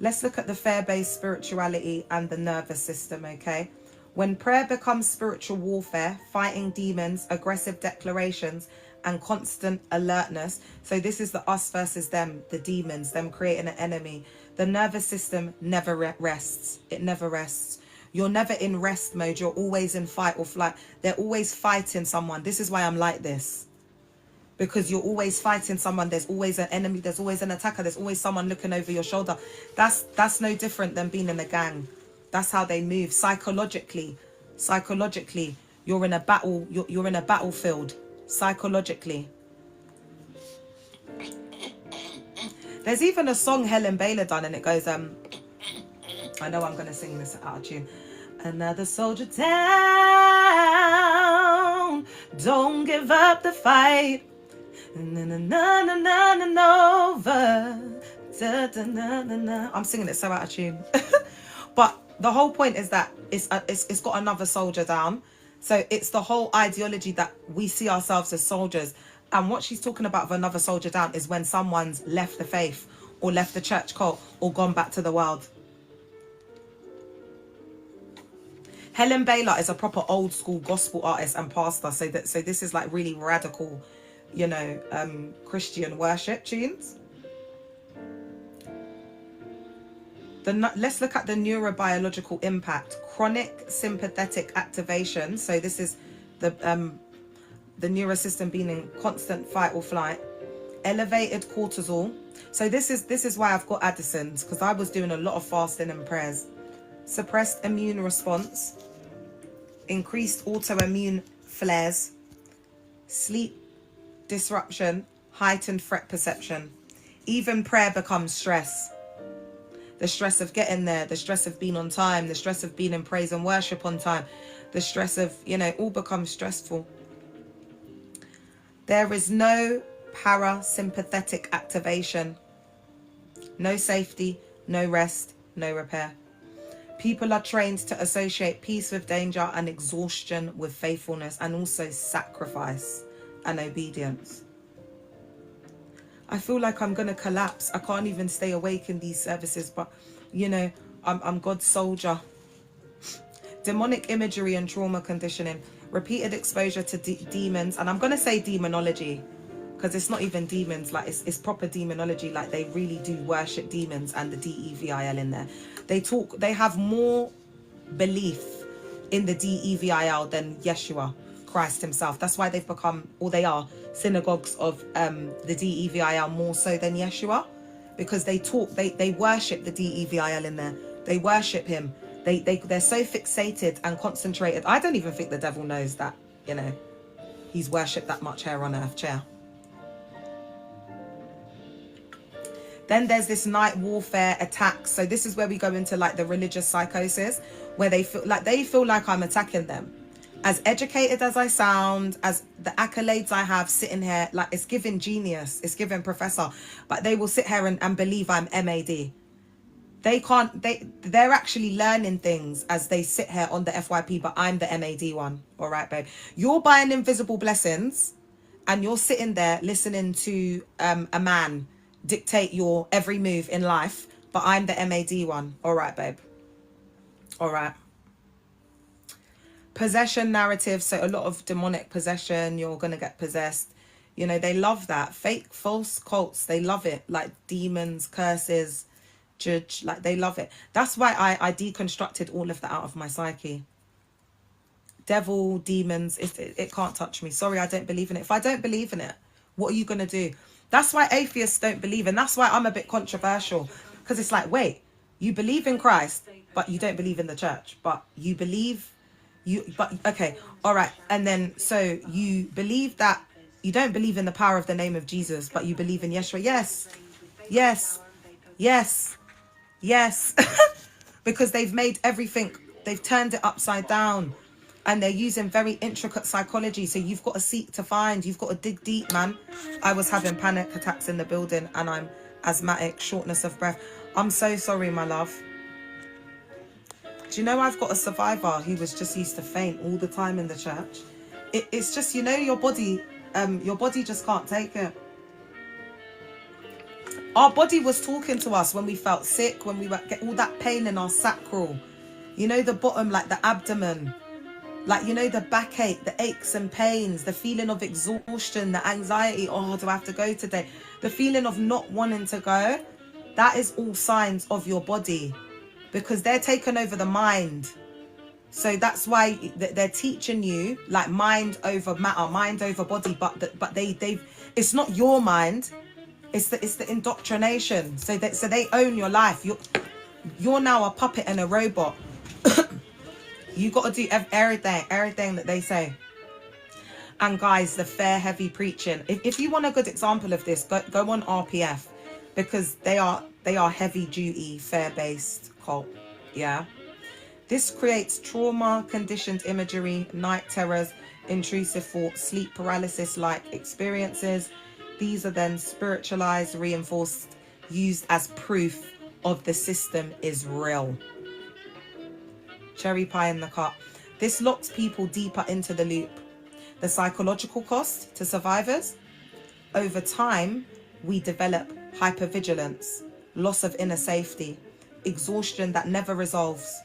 Let's look at the fear-based spirituality and the nervous system, okay? When prayer becomes spiritual warfare, fighting demons, aggressive declarations, and constant alertness. So this is the us versus them, the demons, them creating an enemy. The nervous system never rests. It never rests. You're never in rest mode. You're always in fight or flight. They're always fighting someone. This is why I'm like this. Because you're always fighting someone. There's always an enemy. There's always an attacker. There's always someone looking over your shoulder. That's no different than being in a gang. That's how they move psychologically. Psychologically, you're in a battle. You're in a battlefield. Psychologically. There's even a song Helen Baylor done, and it goes, I know I'm gonna sing this out of tune. Another soldier down. Don't give up the fight. Over. I'm singing it so out of tune. But the whole point is that it's got another soldier down. So it's the whole ideology that we see ourselves as soldiers. And what she's talking about of another soldier down is when someone's left the faith or left the church cult or gone back to the world. Helen Baylor is a proper old school gospel artist and pastor. So this is like really radical, you know, Christian worship tunes. Let's look at the neurobiological impact. Chronic sympathetic activation. So this is the neurosystem being in constant fight or flight. Elevated cortisol. So this is why I've got Addison's, because I was doing a lot of fasting and prayers. Suppressed immune response. Increased autoimmune flares. Sleep disruption. Heightened threat perception. Even prayer becomes stress. The stress of getting there, the stress of being on time, the stress of being in praise and worship on time, the stress of, you know, all becomes stressful. There is no parasympathetic activation, no safety, no rest, no repair. People are trained to associate peace with danger and exhaustion with faithfulness, and also sacrifice and obedience. I feel like I'm going to collapse. I can't even stay awake in these services, but, you know, I'm God's soldier. Demonic imagery and trauma conditioning. Repeated exposure to demons. And I'm going to say demonology, because it's not even demons. Like, it's proper demonology. Like, they really do worship demons and the DEVIL in there. They have more belief in the DEVIL than Yeshua Christ himself. That's why they've become, or they are, synagogues of the DEVIL more so than Yeshua, because they worship the DEVIL in there. They worship him. They're so fixated and concentrated. I don't even think the devil knows that, you know, he's worshipped that much here on earth. Chair. Then there's this night warfare attacks. So this is where we go into like the religious psychosis, where they feel like I'm attacking them. As educated as I sound, as the accolades I have sitting here, like, it's giving genius, it's giving professor, but they will sit here and believe I'm MAD. They're actually learning things as they sit here on the FYP, but I'm the MAD one. All right, babe. You're buying invisible blessings and you're sitting there listening to a man dictate your every move in life, but I'm the MAD one. All right, babe. All right. Possession narrative. So a lot of demonic possession. You're going to get possessed. You know, they love that. Fake, false cults. They love it. Like demons, curses, judge. Like, they love it. That's why I deconstructed all of that out of my psyche. Devil, demons. It can't touch me. Sorry, I don't believe in it. If I don't believe in it, what are you going to do? That's why atheists don't believe. And that's why I'm a bit controversial. Because it's like, wait, you believe in Christ, but you don't believe in the church. But you believe But okay, all right. And then, so you believe that, you don't believe in the power of the name of Jesus, but you believe in Yeshua. Yes, yes, yes, yes. Because they've made everything, they've turned it upside down. And they're using very intricate psychology. So you've got to seek to find, you've got to dig deep, man. I was having panic attacks in the building and I'm asthmatic, shortness of breath. I'm so sorry, my love. Do you know I've got a survivor who was just used to faint all the time in the church? It's just, you know, your body just can't take it. Our body was talking to us when we felt sick, when we were getting all that pain in our sacral. You know, the bottom, like the abdomen. Like, you know, the backache, the aches and pains, the feeling of exhaustion, the anxiety. Oh, do I have to go today? The feeling of not wanting to go. That is all signs of your body. Because they're taking over the mind. So that's why they're teaching you like mind over matter, mind over body. But they've it's not your mind. It's the indoctrination. So they own your life. You're now a puppet and a robot. You got to do everything that they say. And guys, the fair heavy preaching. If you want a good example of this, go on RPF, because they are heavy duty, fair based cult. Yeah. This creates trauma, conditioned imagery, night terrors, intrusive thoughts, sleep paralysis like experiences. These are then spiritualized, reinforced, used as proof of the system is real. Cherry pie in the cup. This locks people deeper into the loop. The psychological cost to survivors. Over time, we develop hypervigilance, loss of inner safety, exhaustion that never resolves.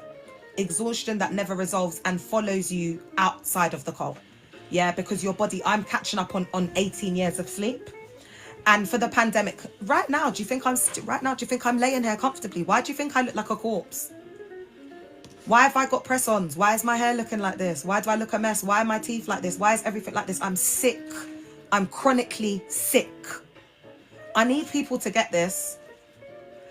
Exhaustion that never resolves and follows you outside of the cult. Yeah, because your body, I'm catching up on 18 years of sleep. And for the pandemic, right now, do you think I'm laying here comfortably? Why do you think I look like a corpse? Why have I got press-ons? Why is my hair looking like this? Why do I look a mess? Why are my teeth like this? Why is everything like this? I'm sick. I'm chronically sick. I need people to get this.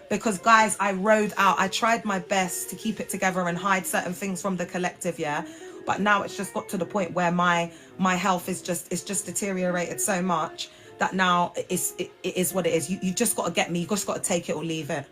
Because, guys, I rode out. I tried my best to keep it together and hide certain things from the collective, yeah? But now it's just got to the point where my health is just deteriorated so much that now it is what it is. You just got to get me. You just got to take it or leave it.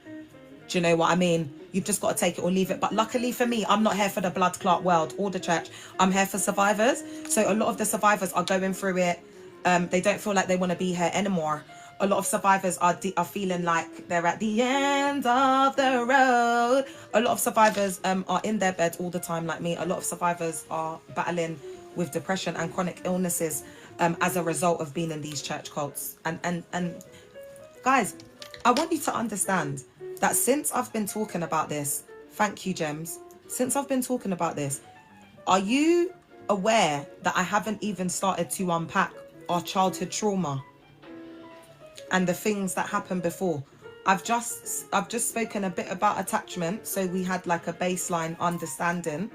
Do you know what I mean? You've just got to take it or leave it. But luckily for me, I'm not here for the blood clot world or the church. I'm here for survivors. So a lot of the survivors are going through it. They don't feel like they want to be here anymore. A lot of survivors are feeling like they're at the end of the road. A lot of survivors are in their bed all the time like me. A lot of survivors are battling with depression and chronic illnesses as a result of being in these church cults. And guys, I want you to understand that since I've been talking about this, thank you, Gems. Since I've been talking about this, are you aware that I haven't even started to unpack our childhood trauma and the things that happened before? I've just spoken a bit about attachment, so we had like a baseline understanding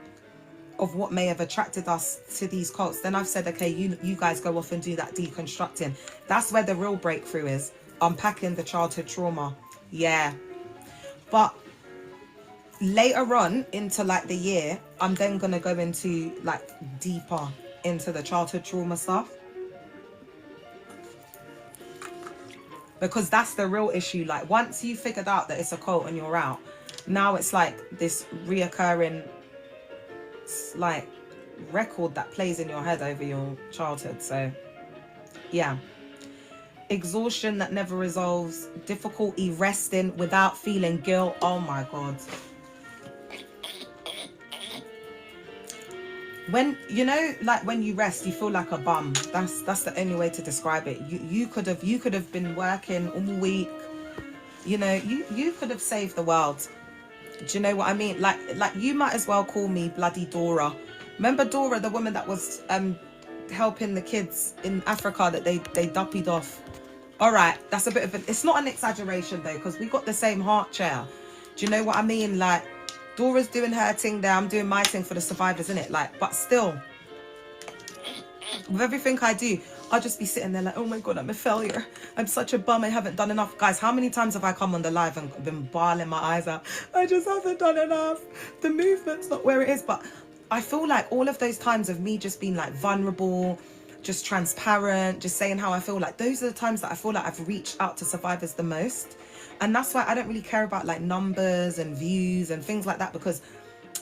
of what may have attracted us to these cults. Then I've said, okay, you guys go off and do that deconstructing. That's where the real breakthrough is, unpacking the childhood trauma. Yeah. But later on into like the year, I'm then going to go into like deeper into the childhood trauma stuff. Because that's the real issue. Like once you figured out that it's a cult and you're out, now it's like this reoccurring like record that plays in your head over your childhood. So yeah. Exhaustion that never resolves, difficulty resting without feeling guilt. Oh my God. When, you know, like when you rest, you feel like a bum. That's the only way to describe it. You could have been working all week. You know, you could have saved the world. Do you know what I mean? Like you might as well call me bloody Dora. Remember Dora, the woman that was helping the kids in Africa that they duppied off? All right, that's a bit of it's not an exaggeration though, because we got the same heart chair. Do you know what I mean? Like Dora's doing her thing there, I'm doing my thing for the survivors, innit? Like, but still, with everything I do, I'll just be sitting there like, oh my God, I'm a failure. I'm such a bum, I haven't done enough. Guys, how many times have I come on the live and been bawling my eyes out? I just haven't done enough. The movement's not where it is. But I feel like all of those times of me just being like vulnerable, just transparent, just saying how I feel, like those are the times that I feel like I've reached out to survivors the most. And that's why I don't really care about like numbers and views and things like that, because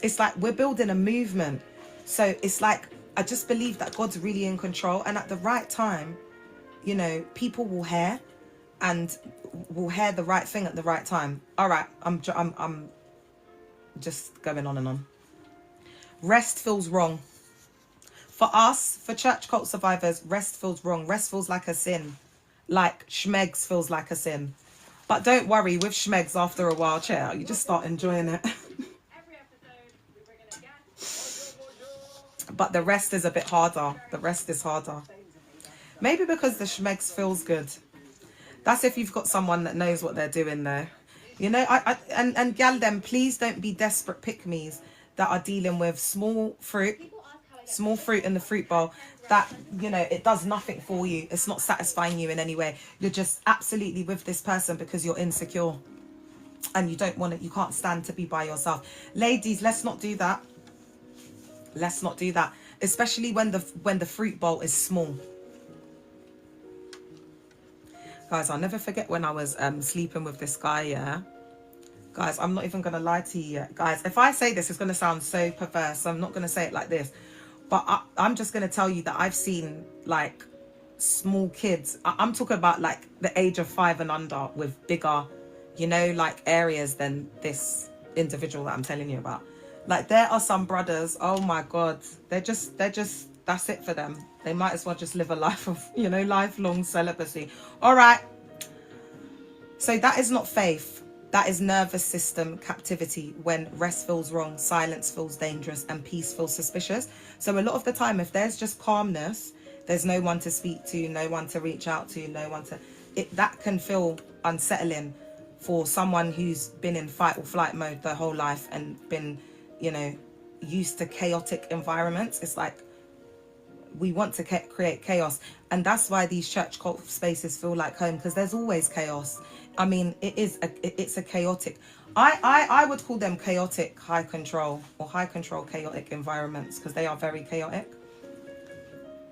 it's like we're building a movement. So it's like, I just believe that God's really in control, and at the right time, you know, people will hear and will hear the right thing at the right time. All right, I'm just going on and on. Rest feels wrong. For us, for church cult survivors, rest feels wrong. Rest feels like a sin. Like schmegs feels like a sin. But don't worry, with schmegs, after a while, chair, you just start enjoying it. But the rest is a bit harder. The rest is harder. Maybe because the schmegs feels good. That's if you've got someone that knows what they're doing though. You know, and gal them, please don't be desperate pick-me's that are dealing with small fruit in the fruit bowl that, you know, it does nothing for you. It's not satisfying you in any way. You're just absolutely with this person because you're insecure and you don't want it. You can't stand to be by yourself. Ladies, let's not do that. Let's not do that, especially when the fruit bowl is small. Guys, I'll never forget when I was sleeping with this guy, yeah. Guys, I'm not even going to lie to you yet. Guys, if I say this, it's going to sound so perverse. So I'm not going to say it like this. But I'm just going to tell you that I've seen, like, small kids. I'm talking about, like, the age of 5 and under with bigger, you know, like, areas than this individual that I'm telling you about. Like, there are some brothers, oh, my God. They're just, that's it for them. They might as well just live a life of, you know, lifelong celibacy. All right. So that is not faith. That is nervous system captivity, when rest feels wrong, silence feels dangerous, and peace feels suspicious. So a lot of the time, if there's just calmness, there's no one to speak to, no one to reach out to, no one to... that can feel unsettling for someone who's been in fight or flight mode their whole life and been, you know, used to chaotic environments. It's like we want to create chaos. And that's why these church cult spaces feel like home, because there's always chaos. I mean, it's a chaotic, I would call them chaotic high control, or high control chaotic environments, because they are very chaotic.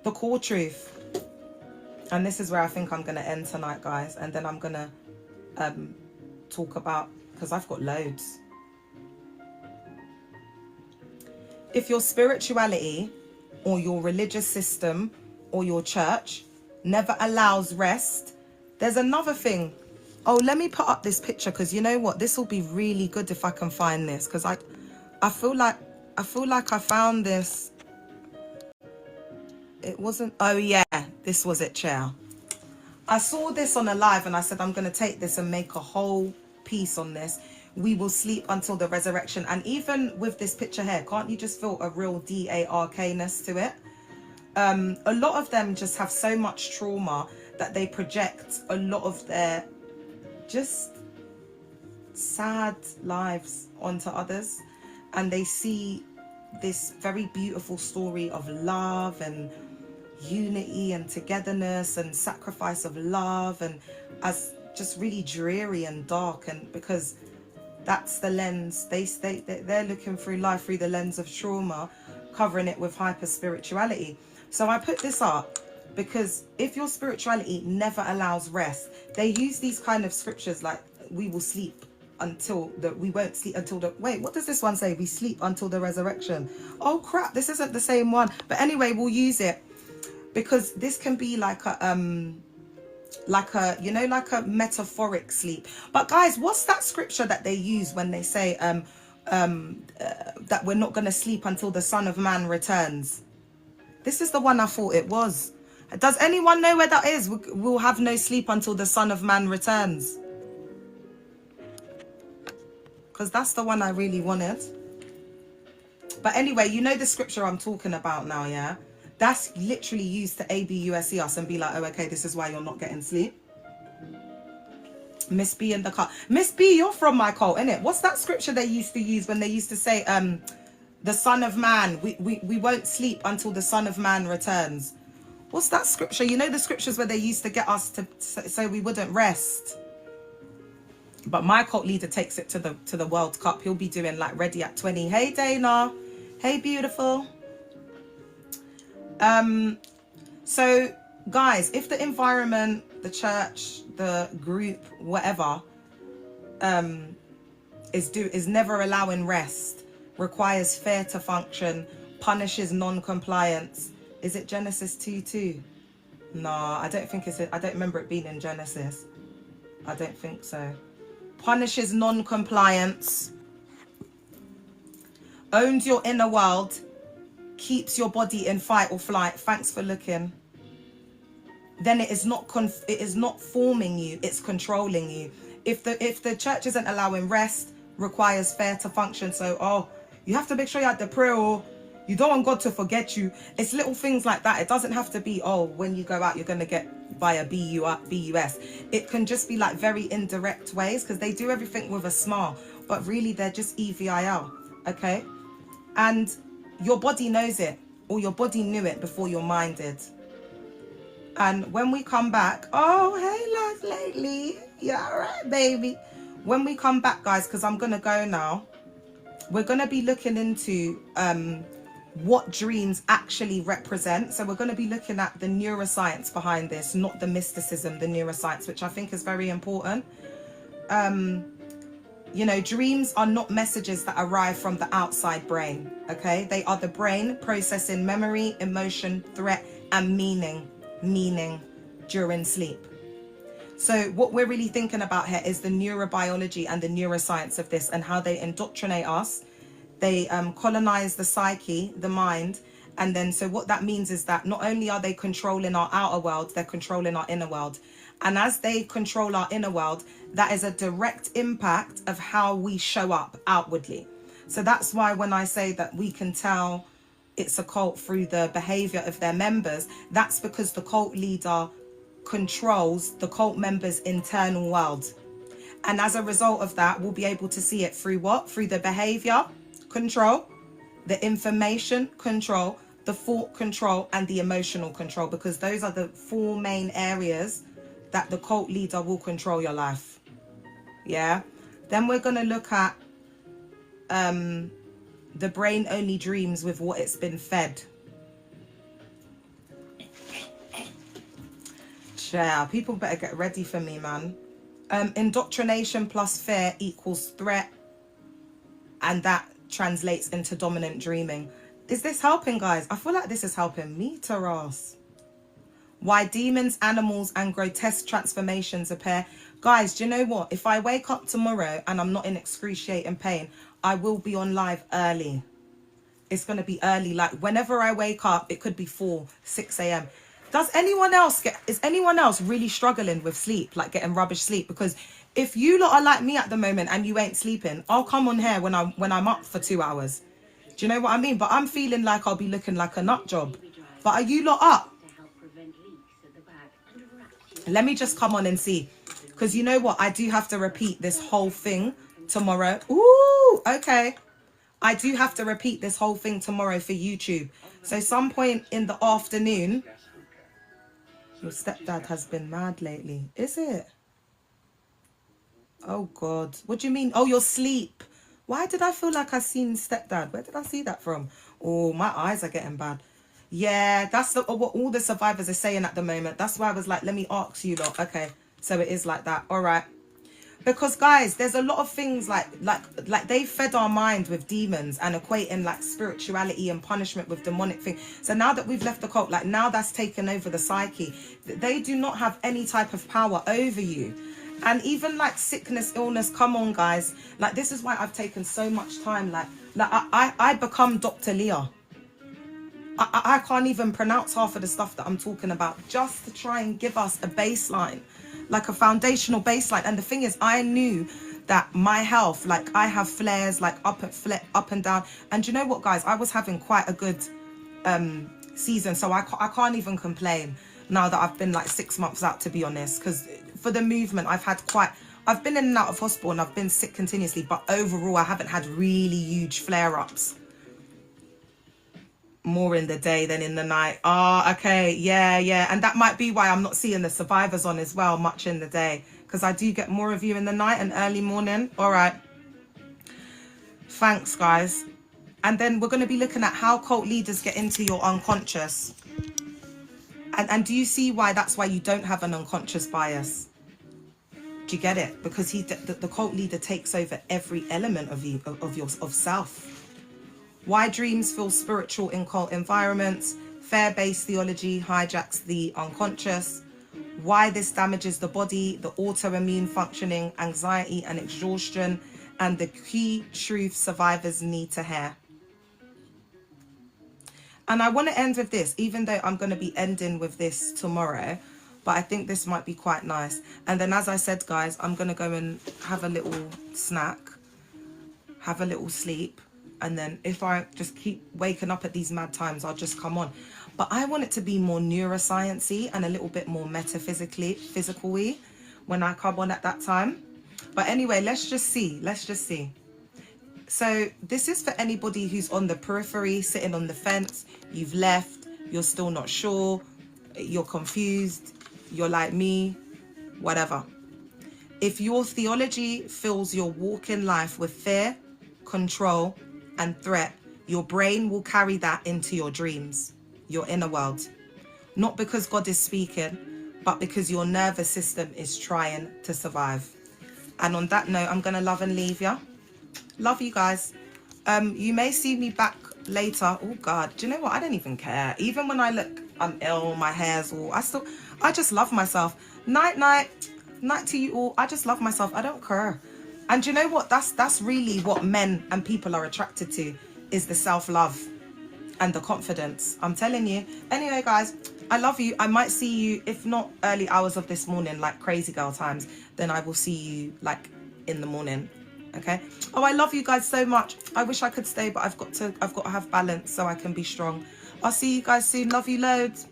The core truth, and this is where I think I'm going to end tonight, guys, and then I'm going to talk about, because I've got loads. If your spirituality or your religious system or your church never allows rest, there's another thing. Oh, let me put up this picture, because you know what? This will be really good if I can find this, because I feel like I found this. It wasn't. Oh yeah, this was it, chair. I saw this on a live and I said, I'm going to take this and make a whole piece on this. We will sleep until the resurrection. And even with this picture here, can't you just feel a real darkness to it? A lot of them just have so much trauma that they project a lot of their just sad lives onto others, and they see this very beautiful story of love and unity and togetherness and sacrifice of love, and as just really dreary and dark. And because that's the lens they're looking through life, through the lens of trauma, covering it with hyper spirituality. So I put this up because if your spirituality never allows rest, they use these kind of scriptures like, we will sleep until we won't sleep until the, wait, what does this one say? We sleep until the resurrection. Oh crap, this isn't the same one. But anyway, we'll use it because this can be like a you know, like a metaphoric sleep. But guys, what's that scripture that they use when they say that we're not going to sleep until the Son of Man returns? This is the one I thought it was. Does anyone know where that is? We'll have no sleep until the Son of Man returns. Because that's the one I really wanted. But anyway, you know the scripture I'm talking about now, yeah? That's literally used to ABUSE us and be like, oh, okay, this is why you're not getting sleep. Miss B in the car. Miss B, you're from my cult, innit? What's that scripture they used to use when they used to say, the Son of Man, we won't sleep until the Son of Man returns? What's that scripture? You know the scriptures where they used to get us to so we wouldn't rest. But my cult leader takes it to the World Cup. He'll be doing like ready at 20. Hey Dana, Hey, beautiful. So guys, if the environment, the church, the group, whatever, is never allowing rest, requires fear to function, punishes non-compliance, is it Genesis 2:2? No, I don't think it's. I don't remember it being in Genesis. I don't think so. Punishes non-compliance, owns your inner world, keeps your body in fight or flight. Thanks for looking. Then it is not forming you, it's controlling you. If the church isn't allowing rest, requires fear to function. So you have to make sure you're at the prayer, or you don't want God to forget you. It's little things like that. It doesn't have to be, when you go out you're gonna get via BUS. It can just be like very indirect ways, because they do everything with a smile, but really they're just EVIL. Okay, and your body knows it, or your body knew it before your mind did. And when we come back, hey, love lately. Yeah, all right, baby. When we come back, guys, because I'm going to go now, we're going to be looking into what dreams actually represent. So we're going to be looking at the neuroscience behind this, not the mysticism, the neuroscience, which I think is very important. You know, dreams are not messages that arrive from the outside brain, okay? They are the brain processing memory, emotion, threat, and meaning during sleep. So what we're really thinking about here is the neurobiology and the neuroscience of this, and how they indoctrinate us. They colonize the psyche, the mind, and then so what that means is that not only are they controlling our outer world, they're controlling our inner world. And as they control our inner world, that is a direct impact of how we show up outwardly. So that's why when I say that we can tell it's a cult through the behavior of their members, that's because the cult leader controls the cult members' internal world. And as a result of that, we'll be able to see it through what? Through the behavior control, the information control, the thought control, and the emotional control, because those are the four main areas that the cult leader will control your life. Yeah. Then we're going to look at the brain only dreams with what it's been fed. Yeah, people better get ready for me, man. Indoctrination plus fear equals threat, and that translates into dominant dreaming. Is this helping, guys? I feel like this is helping me, Taras. Why demons, animals, and grotesque transformations appear. Guys, do you know what? If I wake up tomorrow and I'm not in excruciating pain, I will be on live early. It's going to be early. Like whenever I wake up, it could be 4, 6 a.m. Is anyone else really struggling with sleep, like getting rubbish sleep? Because if you lot are like me at the moment and you ain't sleeping, I'll come on here when I'm up for 2 hours. Do you know what I mean? But I'm feeling like I'll be looking like a nut job. But are you lot up? Let me just come on and see. Because you know what? I do have to repeat this whole thing tomorrow. Ooh, okay. I do have to repeat this whole thing tomorrow for YouTube. So some point in the afternoon. Your stepdad has been mad lately. Is it? Oh, God. What do you mean? Oh, your sleep. Why did I feel like I seen stepdad? Where did I see that from? Oh, my eyes are getting bad. Yeah, that's what all the survivors are saying at the moment. That's why I was like, let me ask you lot. Okay, so it is like that. All right. Because, guys, there's a lot of things like they fed our mind with demons and equating like spirituality and punishment with demonic things. So now that we've left the cult, like now that's taken over the psyche. They do not have any type of power over you. And even like sickness, illness, come on, guys. Like this is why I've taken so much time. Like I become Dr. Leah. I can't even pronounce half of the stuff that I'm talking about, just to try and give us a baseline, like a foundational baseline. And the thing is, I knew that my health, like I have flares, like up and down. And you know what, guys, I was having quite a good season. So I can't even complain now that I've been like 6 months out, to be honest, because for the movement, I've been in and out of hospital and I've been sick continuously. But overall, I haven't had really huge flare-ups. More in the day than in the night. Okay, yeah. And that might be why I'm not seeing the survivors on as well much in the day, because I do get more of you in the night and early morning. All right, thanks, guys. And then we're going to be looking at how cult leaders get into your unconscious. And do you see why that's why you don't have an unconscious bias? Do you get it? Because the cult leader takes over every element of you, of self. Why dreams feel spiritual in cult environments. Fear-based theology hijacks the unconscious. Why this damages the body, the autoimmune functioning, anxiety and exhaustion, and the key truth survivors need to hear. And I want to end with this, even though I'm going to be ending with this tomorrow, but I think this might be quite nice. And then, as I said, guys, I'm going to go and have a little snack, have a little sleep. And then if I just keep waking up at these mad times, I'll just come on. But I want it to be more neuroscience-y and a little bit more physical-y when I come on at that time. But anyway, let's just see. Let's just see. So this is for anybody who's on the periphery, sitting on the fence. You've left, you're still not sure, you're confused, you're like me, whatever. If your theology fills your walk in life with fear, control, and threat, your brain will carry that into your dreams, your inner world. Not because God is speaking, but because your nervous system is trying to survive. And on that note, I'm going to love and leave you. Love you guys. You may see me back later. Oh God, do you know what? I don't even care. Even when I look, I'm ill, my hair's all, I just love myself. Night to you all. I just love myself. I don't care. And do you know what? That's really what men and people are attracted to, is the self-love and the confidence. I'm telling you. Anyway, guys, I love you. I might see you, if not early hours of this morning, like crazy girl times, then I will see you like in the morning. Okay. Oh, I love you guys so much. I wish I could stay, but I've got to have balance so I can be strong. I'll see you guys soon. Love you loads.